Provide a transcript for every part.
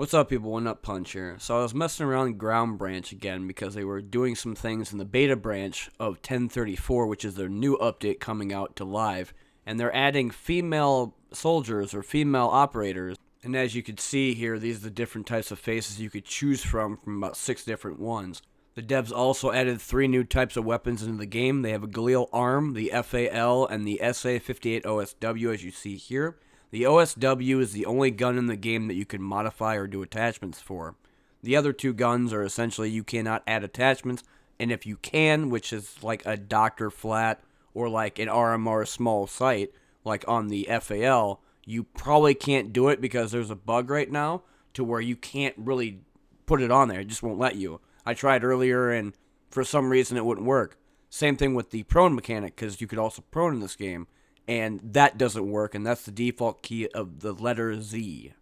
What's up, people? One Up Punch here. So I was messing around Ground Branch again because they were doing some things in the beta branch of 1034, which is their new update coming out to live, and they're adding female soldiers or female operators. And as you can see here, these are the different types of faces you could choose from about 6 different ones. The devs also added 3 new types of weapons into the game. They have a Galil arm, the FAL, and the SA-58 OSW, as you see here. The OSW is the only gun in the game that you can modify or do attachments for. The other 2 guns are essentially you cannot add attachments, and if you can, which is like a Doctor Flat or like an RMR small sight, like on the FAL, you probably can't do it because there's a bug right now to where you can't really put it on there. It just won't let you. I tried earlier, and for some reason it wouldn't work. Same thing with the prone mechanic, because you could also prone in this game, and that doesn't work, and that's the default key of the letter Z.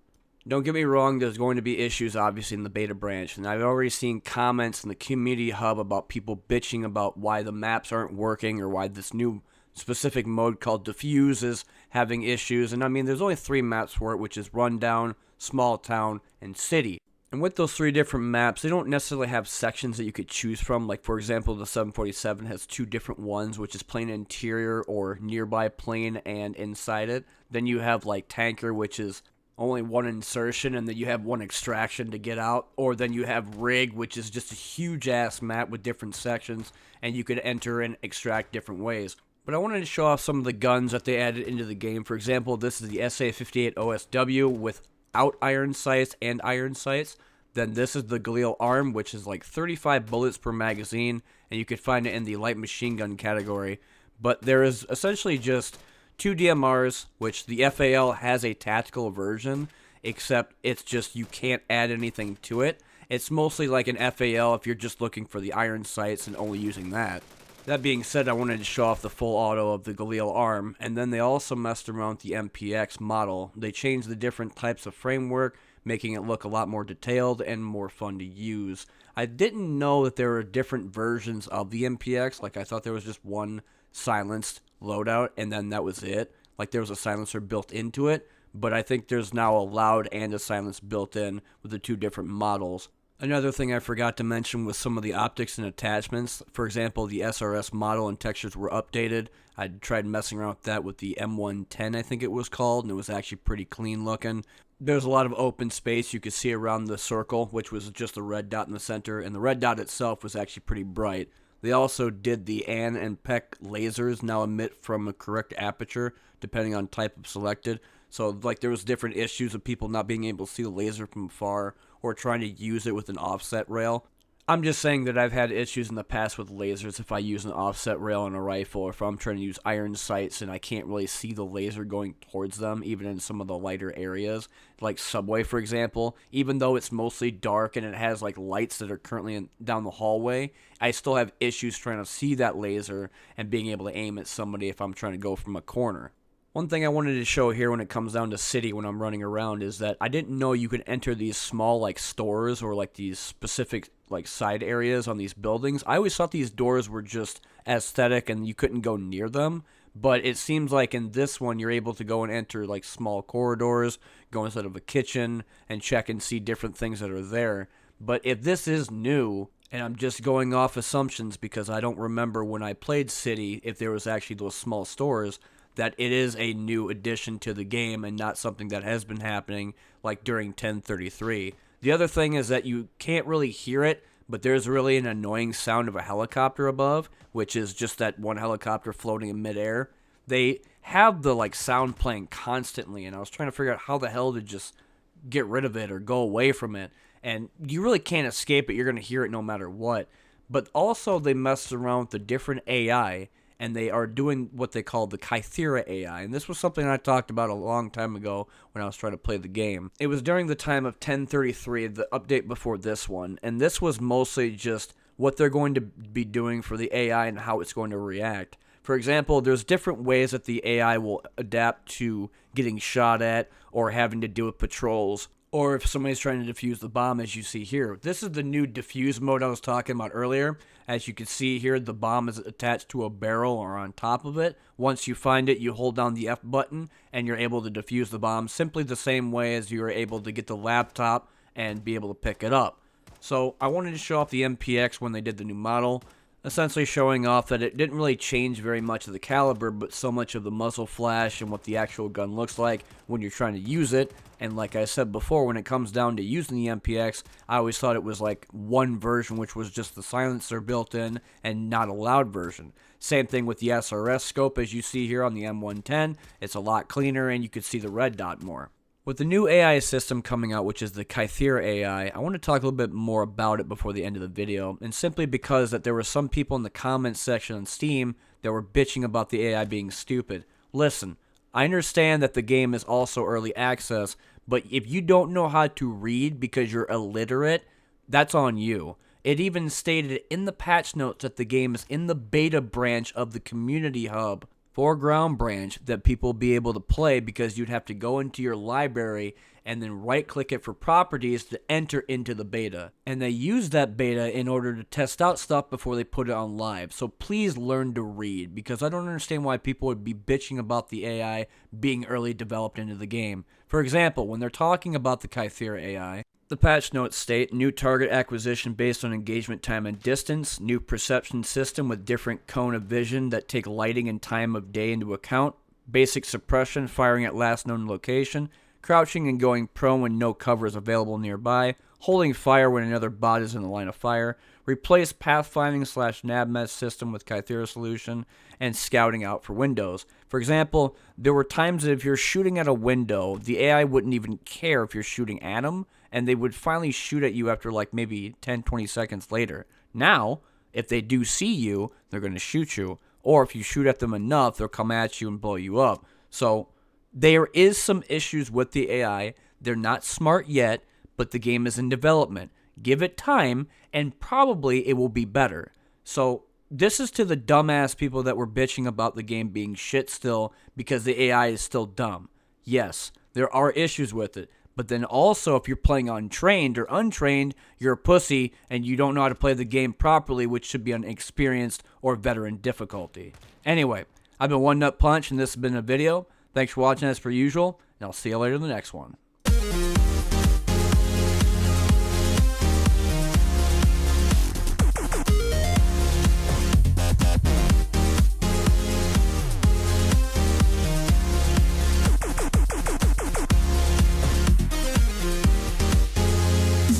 Don't get me wrong, there's going to be issues, obviously, in the beta branch, and I've already seen comments in the community hub about people bitching about why the maps aren't working, or why this new specific mode called Diffuse is having issues, and I mean, there's only 3 maps for it, which is Rundown, Small Town, and City. And with those 3 different maps, they don't necessarily have sections that you could choose from. Like, for example, the 747 has 2 different ones, which is plain interior or nearby plane and inside it. Then you have, like, tanker, which is only 1 insertion, and then you have 1 extraction to get out. Or then you have rig, which is just a huge-ass map with different sections, and you could enter and extract different ways. But I wanted to show off some of the guns that they added into the game. For example, this is the SA-58 OSW with iron sights and iron sights. Then this is the Galil arm, which is like 35 bullets per magazine, and you could find it in the light machine gun category. But there is essentially just 2 DMRs, which the FAL has a tactical version, except it's just you can't add anything to it. It's mostly like an FAL if you're just looking for the iron sights and only using that. That being said, I wanted to show off the full auto of the Galil arm, and then they also messed around with the MPX model. They changed the different types of framework, making it look a lot more detailed and more fun to use. I didn't know that there were different versions of the MPX. Like, I thought there was just one silenced loadout, and then that was it. Like, there was a silencer built into it, but I think there's now a loud and a silence built in with the 2 different models. Another thing I forgot to mention was some of the optics and attachments. For example, the SRS model and textures were updated. I tried messing around with that with the M110, I think it was called, and it was actually pretty clean looking. There's a lot of open space you could see around the circle, which was just a red dot in the center, and the red dot itself was actually pretty bright. They also did the AN and PEC lasers now emit from a correct aperture, depending on type of selected. So, like, there was different issues of people not being able to see the laser from afar or trying to use it with an offset rail. I'm just saying that I've had issues in the past with lasers if I use an offset rail on a rifle, or if I'm trying to use iron sights and I can't really see the laser going towards them, even in some of the lighter areas, like Subway, for example. Even though it's mostly dark and it has like lights that are currently down the hallway, I still have issues trying to see that laser and being able to aim at somebody if I'm trying to go from a corner. One thing I wanted to show here when it comes down to City when I'm running around is that I didn't know you could enter these small like stores or like these specific like side areas on these buildings. I always thought these doors were just aesthetic and you couldn't go near them, but it seems like in this one you're able to go and enter like small corridors, go inside of a kitchen and check and see different things that are there. But if this is new, and I'm just going off assumptions because I don't remember when I played City if there was actually those small stores, that it is a new addition to the game and not something that has been happening like during 1033. The other thing is that you can't really hear it, but there's really an annoying sound of a helicopter above, which is just that one helicopter floating in midair. They have the like sound playing constantly, and I was trying to figure out how the hell to just get rid of it or go away from it. And you really can't escape it. You're going to hear it no matter what. But also they messed around with the different AI, and they are doing what they call the Kytheera AI. And this was something I talked about a long time ago when I was trying to play the game. It was during the time of 1033, the update before this one, and this was mostly just what they're going to be doing for the AI and how it's going to react. For example, there's different ways that the AI will adapt to getting shot at or having to deal with patrols, or if somebody's trying to defuse the bomb, as you see here. This is the new defuse mode I was talking about earlier. As you can see here, the bomb is attached to a barrel or on top of it. Once you find it, you hold down the F button, and you're able to defuse the bomb simply the same way as you were able to get the laptop and be able to pick it up. So I wanted to show off the MPX when they did the new model, essentially showing off that it didn't really change very much of the caliber, but so much of the muzzle flash and what the actual gun looks like when you're trying to use it. And like I said before, when it comes down to using the MPX, I always thought it was like one version, which was just the silencer built in and not a loud version. Same thing with the SRS scope, as you see here on the M110. It's a lot cleaner and you could see the red dot more. With the new AI system coming out, which is the Kytheera AI, I want to talk a little bit more about it before the end of the video, and simply because that there were some people in the comments section on Steam that were bitching about the AI being stupid. Listen, I understand that the game is also early access, but if you don't know how to read because you're illiterate, that's on you. It even stated in the patch notes that the game is in the beta branch of the community hub for Ground Branch that people will be able to play, because you'd have to go into your library and then right-click it for properties to enter into the beta. And they use that beta in order to test out stuff before they put it on live. So please learn to read, because I don't understand why people would be bitching about the AI being early developed into the game. For example, when they're talking about the Kytheera AI, the patch notes state, new target acquisition based on engagement time and distance, new perception system with different cone of vision that take lighting and time of day into account, basic suppression, firing at last known location, crouching and going prone when no cover is available nearby, holding fire when another bot is in the line of fire, replace pathfinding / navmesh system with Kytheera solution, and scouting out for windows. For example, there were times that if you're shooting at a window, the AI wouldn't even care if you're shooting at them, and they would finally shoot at you after like maybe 10-20 seconds later. Now, if they do see you, they're going to shoot you, or if you shoot at them enough, they'll come at you and blow you up. So there is some issues with the AI. They're not smart yet, but the game is in development. Give it time, and probably it will be better. So this is to the dumbass people that were bitching about the game being shit still because the AI is still dumb. Yes, there are issues with it. But then also, if you're playing untrained or untrained, you're a pussy and you don't know how to play the game properly, which should be on experienced or veteran difficulty. Anyway, I've been One Nut Punch, and this has been a video. Thanks for watching as per usual, and I'll see you later in the next one.